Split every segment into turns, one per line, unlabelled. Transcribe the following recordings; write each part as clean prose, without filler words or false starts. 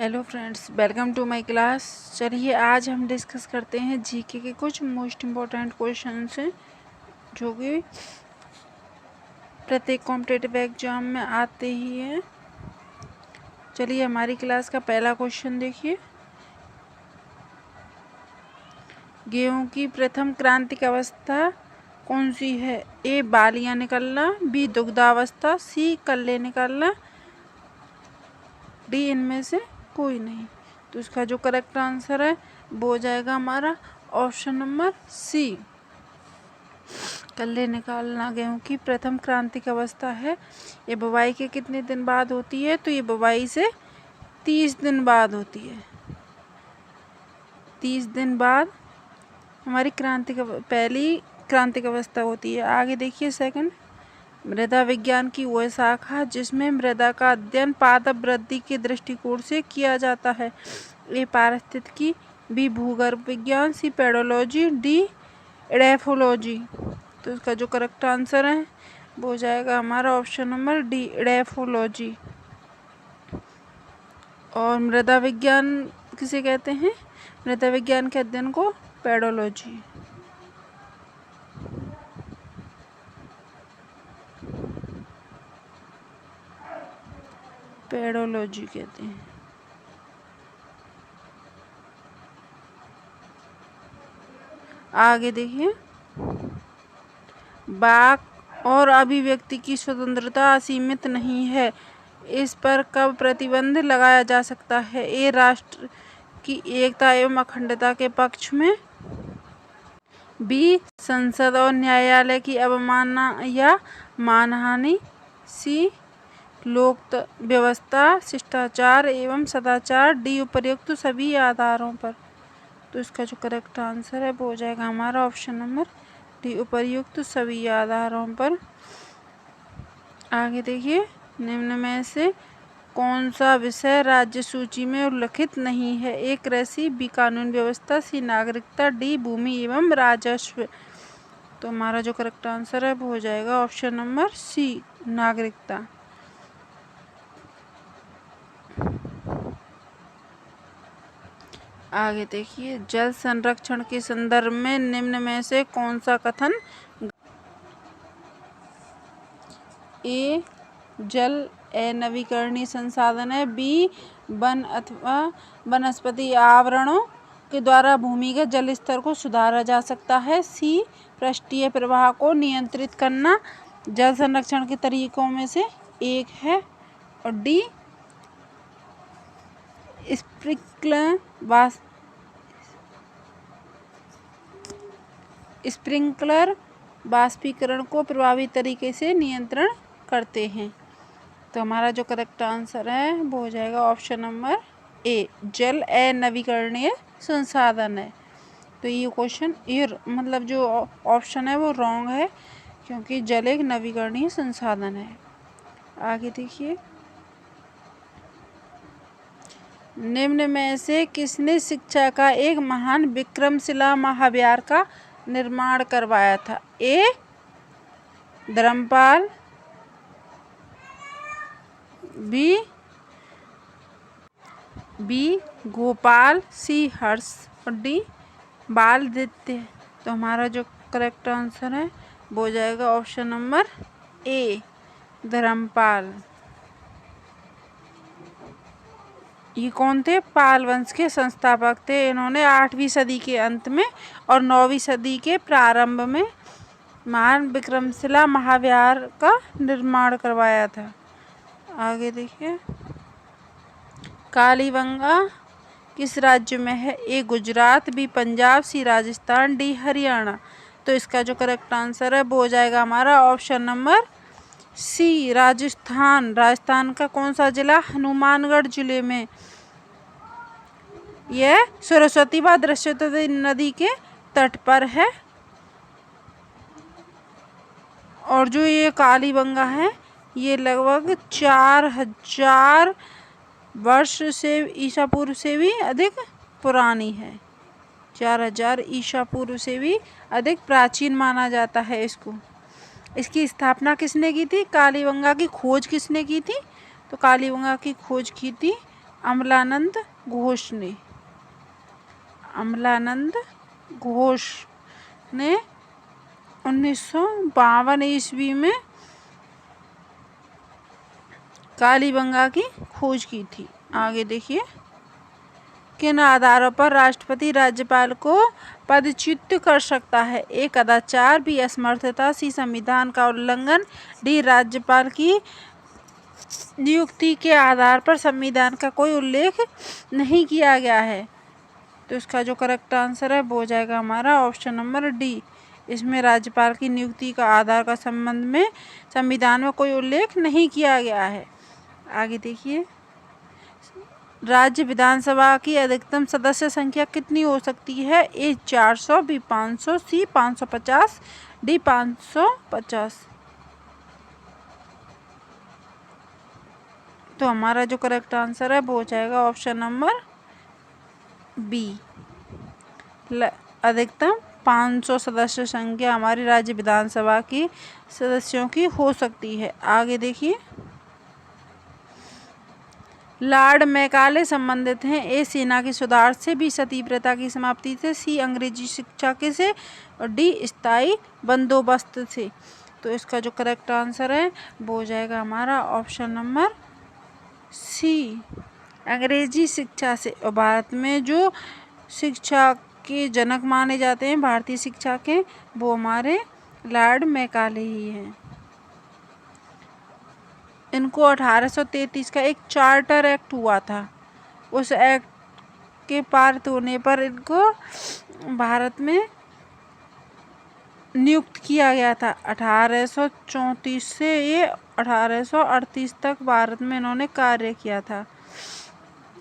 Hello friends, welcome to my class. चलिए आज हम डिस्कस करते हैं जीके के कुछ मोस्ट इम्पोर्टेंट क्वेश्चंस हैं जो कि प्रत्येक कॉम्पिटिटिव एग्जाम में आते ही हैं। चलिए हमारी क्लास का पहला क्वेश्चन देखिए। गेहूं की प्रथम क्रांतिक अवस्था कौन सी है? ए बालियां निकलना, बी दुग्धावस्था, सी कल्ले निकलना, डी इनमें से कोई नहीं। तो इसका जो करेक्ट आंसर है वो हो जाएगा हमारा ऑप्शन नंबर सी, कल्ले निकालना गेहूं की प्रथम क्रांतिक अवस्था है। ये बुवाई के कितने दिन बाद होती है? तो ये बुवाई से 30 दिन बाद होती है। 30 दिन बाद हमारी पहली क्रांतिक अवस्था होती है। आगे देखिए सेकंड, मृदा विज्ञान की वह शाखा जिसमें मृदा का अध्ययन पादप वृद्धि के दृष्टिकोण से किया जाता है। ए पारिस्थितिकी, बी भूगर्भ विज्ञान, सी पेडोलॉजी, डी एडेफोलॉजी। तो इसका जो करेक्ट आंसर है वो हो जाएगा हमारा ऑप्शन नंबर डी, एडेफोलॉजी। और मृदा विज्ञान किसे कहते हैं? मृदा विज्ञान के अध्ययन को पेडोलॉजी कहते हैं। आगे देखिए, वाक और अभिव्यक्ति की स्वतंत्रता असीमित नहीं है, इस पर कब प्रतिबंध लगाया जा सकता है? ए राष्ट्र की एकता एवं अखंडता के पक्ष में, बी संसद और न्यायालय की अवमानना या मानहानि, सी लोक व्यवस्था, शिष्टाचार एवं सदाचार, डी उपर्युक्त सभी आधारों पर। तो इसका जो करेक्ट आंसर है वो हो जाएगा हमारा ऑप्शन नंबर डी, उपर्युक्त सभी आधारों पर। आगे देखिए, निम्न में से कौन सा विषय राज्य सूची में उल्लिखित नहीं है? ए कृषि, बी कानून व्यवस्था, सी नागरिकता, डी भूमि एवं राजस्व। तो हमारा जो करेक्ट आंसर है वो हो जाएगा ऑप्शन नंबर सी, नागरिकता। आगे देखिए, जल संरक्षण के संदर्भ में निम्न में से कौन सा कथन? ए जल अनवीकरणीय संसाधन है, बी वन अथवा वनस्पति आवरणों के द्वारा भूमिगत जल स्तर को सुधारा जा सकता है, सी पृष्ठीय प्रवाह को नियंत्रित करना जल संरक्षण के तरीकों में से एक है, और डी स्प्रिंकलर वाष्पीकरण को प्रभावी तरीके से नियंत्रण करते हैं। तो हमारा जो करेक्ट आंसर है वो हो जाएगा ऑप्शन नंबर ए, जल अनवीकरणीय संसाधन है। तो ये क्वेश्चन मतलब जो ऑप्शन है वो रॉन्ग है, क्योंकि जल एक नवीकरणीय संसाधन है। आगे देखिए, निम्न में से किसने शिक्षा का एक महान विक्रमशिला महाविहार का निर्माण करवाया था? ए धर्मपाल, बी गोपाल, सी हर्ष, और डी बालदित्य। तो हमारा जो करेक्ट आंसर है वो हो जाएगा ऑप्शन नंबर ए, धर्मपाल। ये कौन थे? पाल वंश के संस्थापक थे। इन्होंने 8वीं सदी के अंत में और 9वीं सदी के प्रारंभ में महान विक्रमशिला महाविहार का निर्माण करवाया था। आगे देखिए, कालीबंगा किस राज्य में है? ए गुजरात, बी पंजाब, सी राजस्थान, डी हरियाणा। तो इसका जो करेक्ट आंसर है वो हो जाएगा हमारा option number c, Rajasthan. Rajasthan का कौन सा जिला? हनुमानगढ़ जिले में। यह सरस्वती व दृश्यवती नदी के तट पर है। और जो ये कालीबंगा है ये लगभग 4000 वर्ष से ईसा पूर्व से भी अधिक पुरानी है। 4000 ईसा पूर्व से भी अधिक प्राचीन माना जाता है इसको। इसकी स्थापना किसने की थी? कालीबंगा की खोज किसने की थी? तो कालीबंगा की खोज की थी अमलानंद घोष ने। अमलानंद घोष ने 1952 ईस्वी में कालीबंगा की खोज की थी। आगे देखिए, किन आधारों पर राष्ट्रपति राज्यपाल को पदच्युत कर सकता है? ए, कदाचार, बी, असमर्थता, सी, संविधान का उल्लंघन, डी, राज्यपाल की नियुक्ति के आधार पर संविधान का कोई उल्लेख नहीं किया गया है। तो इसका जो करेक्ट आंसर है वो हो जाएगा हमारा ऑप्शन नंबर डी। इसमें राज्यपाल की नियुक्ति का आधार का संबंध में संविधान में कोई उल्लेख नहीं किया गया है। आगे देखिए, राज्य विधानसभा की अधिकतम सदस्य संख्या कितनी हो सकती है? ए, 400, बी, 500, सी, 550, डी, 550। तो हमारा जो करेक्ट आंसर है वो हो जाएगा ऑप्शन नंबर बी। अधिकतम 500 सदस्य संख्या हमारी राज्य विधानसभा की सदस्यों की हो सकती है। आगे देखिए, लॉर्ड मैकाले संबंधित हैं। ए, सेना के सुधार से, बी, सती प्रथा की समाप्ति से, सी, अंग्रेजी शिक्षा के से, और डी, स्थायी बंदोबस्त से। तो इसका जो करेक्ट आंसर है वो हो जाएगा हमारा ऑप्शन नंबर सी, अंग्रेजी शिक्षा से। और भारत में जो शिक्षा के जनक माने जाते हैं भारतीय शिक्षा के, वो हमारे लॉर्ड मैकाले ही हैं। इनको 1833 का एक चार्टर एक्ट हुआ था। उस एक्ट के पारित होने पर इनको भारत में नियुक्त किया गया था। 1834 से ये 1838 तक भारत में इन्होंने कार्य किया था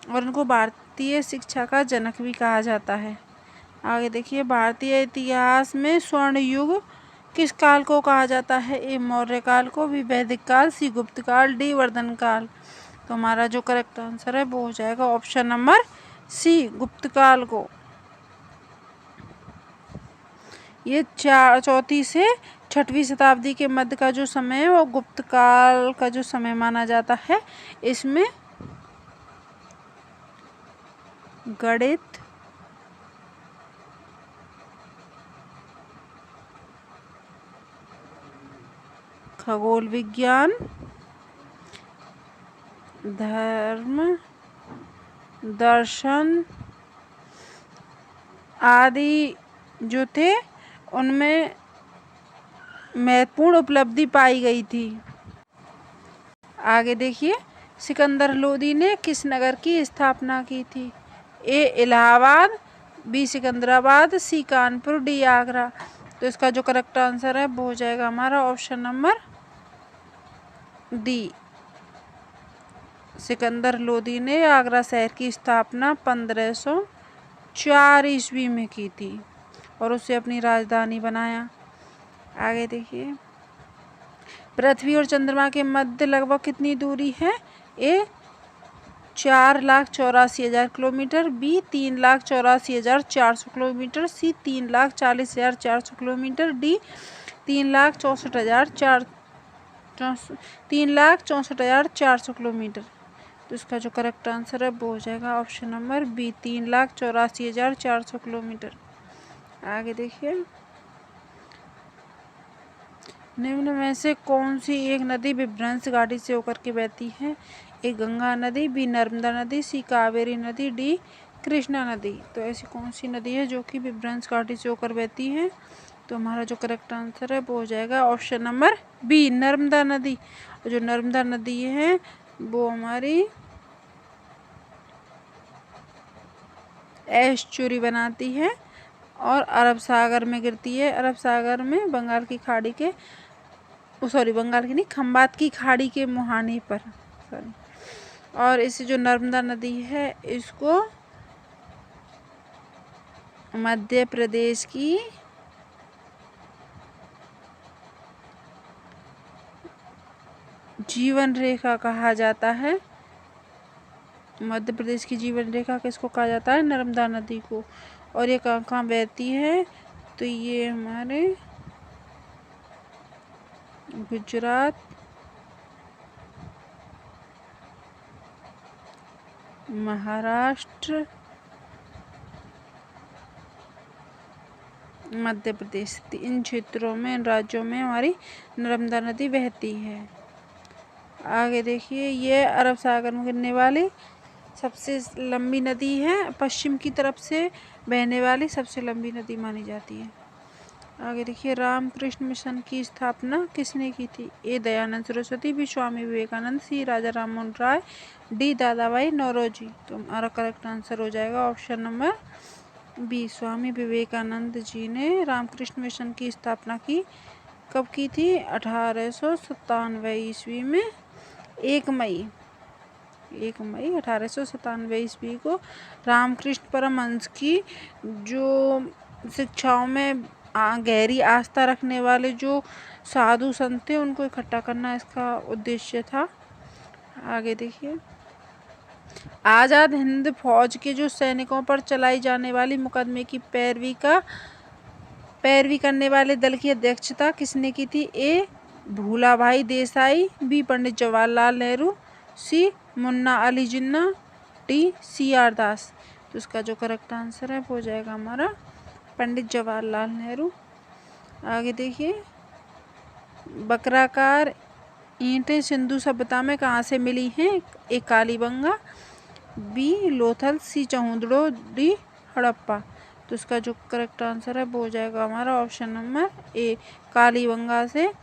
और इनको भारतीय शिक्षा का जनक भी कहा जाता है। आगे देखिए, भारतीय इतिहास में स्वर्ण युग किस काल को कहा जाता है? ए, मौर्य काल को, बी, वैदिक काल, सी, गुप्त काल, डी, वर्धन काल। तो हमारा जो करेक्ट आंसर है वो हो जाएगा ऑप्शन नंबर सी, गुप्त काल को। ये 4वीं से 6वीं शताब्दी के मध्य का जो समय है वो गुप्त काल का जो समय माना जाता है। इसमें गणित, खगोल विज्ञान, धर्म, दर्शन आदि जो थे उनमें महत्वपूर्ण उपलब्धि पाई गई थी। आगे देखिए, सिकंदर लोदी ने किस नगर की स्थापना की थी? ए, इलाहाबाद, बी, सिकंदराबाद, सी, कानपुर, डी, आगरा। तो इसका जो करेक्ट आंसर है वो हो जाएगा हमारा option number D. Sikandar Lodi ने आगरा शहर की स्थापना 1504 ईस्वी में की थी और उसे अपनी राजधानी बनाया। आगे देखिए, पृथ्वी और चंद्रमा के मध्य लगभग कितनी दूरी है? ए, 4,84,000 किलोमीटर, बी, 3,84,400 किलोमीटर, सी, 3,40,400 किलोमीटर, डी, 3,64,400 किलोमीटर। तो इसका जो करेक्ट आंसर है वो हो जाएगा ऑप्शन नंबर बी, 3,84,400 किलोमीटर। आगे देखिए, निम्न में से कौन सी एक नदी विभ्रंश घाटी से होकर के बहती है? ए, गंगा नदी, बी, नर्मदा नदी, सी, कावेरी नदी, डी, कृष्णा नदी। तो ऐसी कौन सी नदी है जो कि विभ्रंश घाटी से होकर बहती है? तो हमारा जो करेक्ट आंसर है वो हो जाएगा ऑप्शन नंबर बी, नर्मदा नदी। और जो नर्मदा नदी है वो हमारी एस्चुरी बनाती है और अरब सागर में गिरती है। अरब सागर में बंगाल की खाड़ी के बंगाल की नहीं, खंबात की खाड़ी के मुहाने पर। और इस जो नर्मदा नदी है इसको मध्य प्रदेश की जीवन रेखा कहा जाता है। मध्य प्रदेश की जीवन रेखा किसको कहा जाता है? नर्मदा नदी को। और ये कहाँ कहाँ बहती है? तो ये हमारे गुजरात, महाराष्ट्र, मध्य प्रदेश, इन क्षेत्रों में, इन राज्यों में हमारी नर्मदा नदी बहती है। आगे देखिए, ये अरब सागर में गिरने वाली सबसे लंबी नदी है, पश्चिम की तरफ से बहने वाली सबसे लंबी नदी मानी जाती है। आगे देखिए, रामकृष्ण मिशन की स्थापना किसने की थी? ए दयानंद सरस्वती, बी स्वामी विवेकानंद, सी राजा राममोहन राय, डी दादाभाई नौरोजी। तो हमारा करेक्ट आंसर हो जाएगा option number B, Swami Vivekananda ji ने रामकृष्ण मिशन की स्थापना की। कब की थी? 1897 ईस्वी में 1 मई 1897 ईस्वी को रामकृष्ण परमहंस की जो शिक्षाओं में गहरी आस्था रखने वाले जो साधु संत थे उनको इकट्ठा करना इसका उद्देश्य था। आगे देखिए, आज़ाद हिंद फौज के जो सैनिकों पर चलाई जाने वाली मुकदमे की पैरवी करने वाले दल की अध्यक्षता किसने की थी? ए भूलाभाई देसाई, बी पंडित जवाहरलाल नेहरू, सी Munna Ali Jinnah, D C R दास। तो इसका जो करेक्ट आंसर है वो हो जाएगा हमारा पंडित जवाहरलाल नेहरू। आगे देखिए, बकराकार ईंटें सिंधु सभ्यता में कहाँ से मिली हैं? ए कालीबंगा, बी लोथल, सी चहुंदड़ो, डी हड़प्पा। तो इसका जो करेक्ट आंसर है वो हो जाएगा हमारा ऑप्शन नंबर ए, कालीबंगा से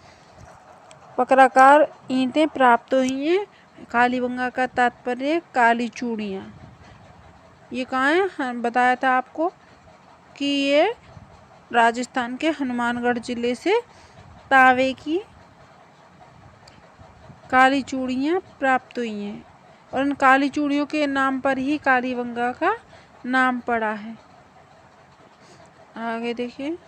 बकराकार ईंटें प्राप्त हुई हैं। कालीबंगा का तात्पर्य काली चूड़ियाँ। ये कहाँ है? हम बताया था आपको कि ये राजस्थान के हनुमानगढ़ जिले से तांबे की काली चूड़ियाँ प्राप्त हुई हैं और इन काली चूड़ियों के नाम पर ही कालीबंगा का नाम पड़ा है। आगे देखिए,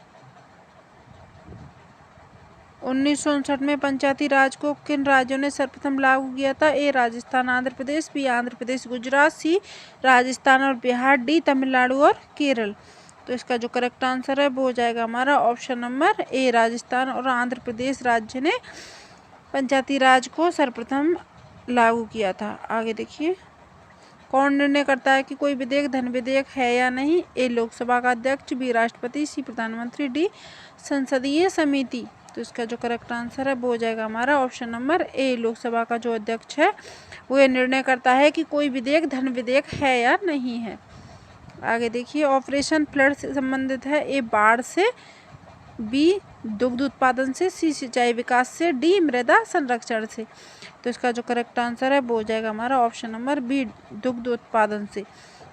1959 में पंचायती राज को किन राज्यों ने सर्वप्रथम लागू किया था? ए राजस्थान, आंध्र प्रदेश, बी आंध्र प्रदेश गुजरात, सी राजस्थान और बिहार, डी तमिलनाडु और केरल। तो इसका जो करेक्ट आंसर है वो हो जाएगा हमारा ऑप्शन नंबर ए, राजस्थान और आंध्र प्रदेश राज्य ने पंचायती राज को सर्वप्रथम लागू किया था। आगे देखिए, कौन निर्णय करता है कि कोई विधेयक धन विधेयक है या नहीं? ए लोकसभा का अध्यक्ष, बी राष्ट्रपति, सी प्रधानमंत्री, डी संसदीय समिति। तो इसका जो करेक्ट आंसर है वो हो जाएगा हमारा ऑप्शन नंबर ए, लोकसभा का जो अध्यक्ष है वो ये निर्णय करता है कि कोई विधेयक धन विधेयक है या नहीं है। आगे देखिए, ऑपरेशन फ्लड से संबंधित है। ए बाढ़ से, बी दुग्ध उत्पादन से, सी सिंचाई विकास से, डी मृदा संरक्षण से। तो इसका जो करेक्ट आंसर है वो हो जाएगा हमारा ऑप्शन नंबर बी, दुग्ध उत्पादन से।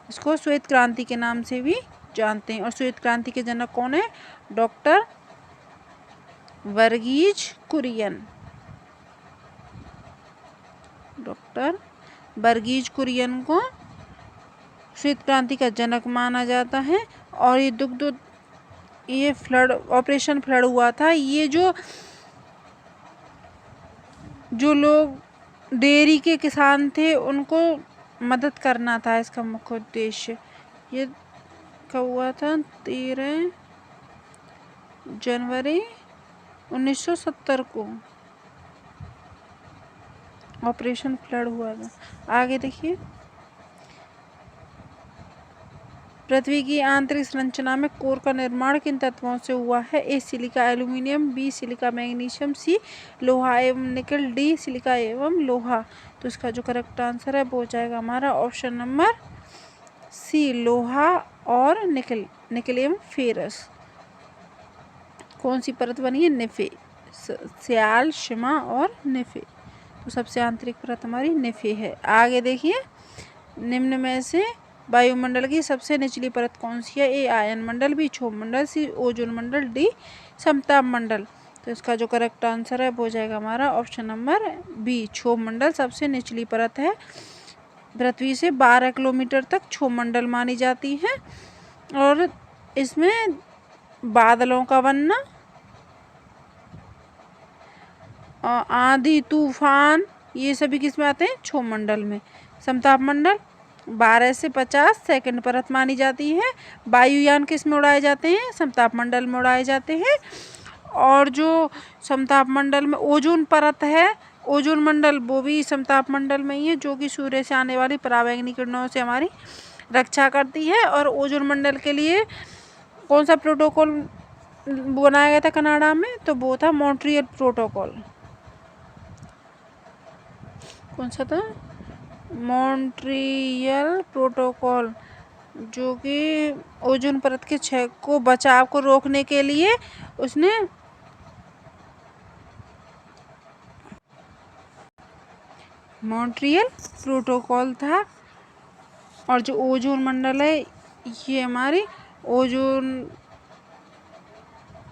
इसको श्वेत क्रांति के नाम से भी जानते हैं और श्वेत क्रांति के जनक कौन है? डॉक्टर वर्गीज कुरियन। डॉक्टर वर्गीज कुरियन को श्वेत क्रांति का जनक माना जाता है। और ये फ्लड, ऑपरेशन फ्लड हुआ था, ये जो लोग डेयरी के किसान थे उनको मदद करना था इसका मुख्य उद्देश्य। ये कब हुआ था? 13 जनवरी 1970 को ऑपरेशन फ्लड हुआ था। आगे देखिए, पृथ्वी की आंतरिक संरचना में कोर का निर्माण किन तत्वों से हुआ है? A silica aluminium, B silica magnesium, C लोहा एवं निकल, डी सिलिका एवं लोहा। तो इसका जो करेक्ट आंसर है वो हो जाएगा हमारा ऑप्शन नंबर सी, लोहा और निकल एवं फेरस। कौन सी परत बनी है? निफे, स्याल, शिमा और निफे। तो सबसे आंतरिक परत हमारी निफे है। आगे देखिए, निम्न में से वायुमंडल की सबसे निचली परत कौन सी है? ए आयन मंडल, बी क्षोभ मंडल, सी ओजोन मंडल, डी समताप मंडल। तो इसका जो करेक्ट आंसर है वो हो जाएगा हमारा ऑप्शन नंबर बी, क्षोभ मंडल सबसे निचली परत है। पृथ्वी से 12 किलोमीटर तक क्षोभ मंडल मानी जाती है और इसमें बादलों का बनना, आंधी तूफान, ये सभी किस में आते हैं? क्षोभ मंडल में। समताप मंडल 12 से 50 सेकंड परत मानी जाती है। वायुयान किस में उड़ाए जाते हैं? समताप मंडल में उड़ाए जाते हैं। और जो समताप मंडल में ओजोन परत है ओजोन मंडल वो भी समताप मंडल में ही है, जो कि सूर्य से आने वाली पराबैंगनी किरणों से हमारी रक्षा करती है। और ओजोन मंडल के लिए कौन सा प्रोटोकॉल बनाया गया था कनाडा में, तो वो था मॉन्ट्रियल प्रोटोकॉल। कौन सा था? मॉन्ट्रियल प्रोटोकॉल, जो कि ओजोन परत के क्षय को बचाव को रोकने के लिए उसने मॉन्ट्रियल प्रोटोकॉल था। और जो ओजोन मंडल है ये हमारी ओजोन,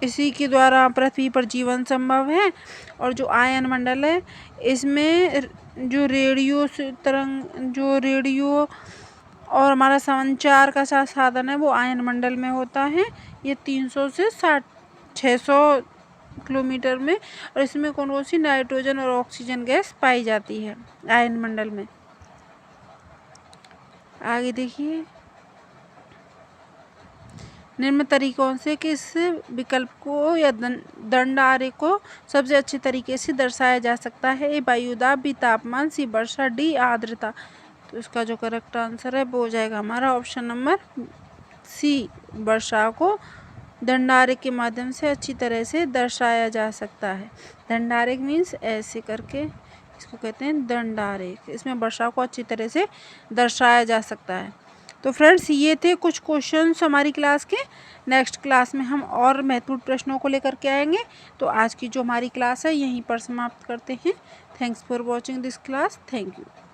इसी के द्वारा पृथ्वी पर जीवन संभव है। और जो आयन मंडल है इसमें जो रेडियो तरंग, जो रेडियो और हमारा संचार का साधन है वो आयन मंडल में होता है। ये 300 से 600 किलोमीटर में। और इसमें कौन सी नाइट्रोजन और ऑक्सीजन गैस पाई जाती है आयन मंडल में। आगे देखिए, निम्न तरीकों से किस विकल्प को या दंड आरेख को सबसे अच्छे तरीके से दर्शाया जा सकता है? ए वायुदाब, बी तापमान, सी वर्षा, डी आर्द्रता। तो इसका जो करेक्ट आंसर है वो हो जाएगा हमारा ऑप्शन नंबर सी, वर्षा को दंड आरेख के माध्यम से अच्छी तरह से दर्शाया जा सकता है। दंड आरेख मीन्स ऐसे करके इसको कहते हैं दंड आरेख। इसमें वर्षा को अच्छी तरह से दर्शाया जा सकता है। तो फ्रेंड्स ये थे कुछ क्वेश्चंस हमारी क्लास के। नेक्स्ट क्लास में हम और महत्वपूर्ण प्रश्नों को लेकर के आएंगे। तो आज की जो हमारी क्लास है यहीं पर समाप्त करते हैं। Thanks for watching this class. Thank you.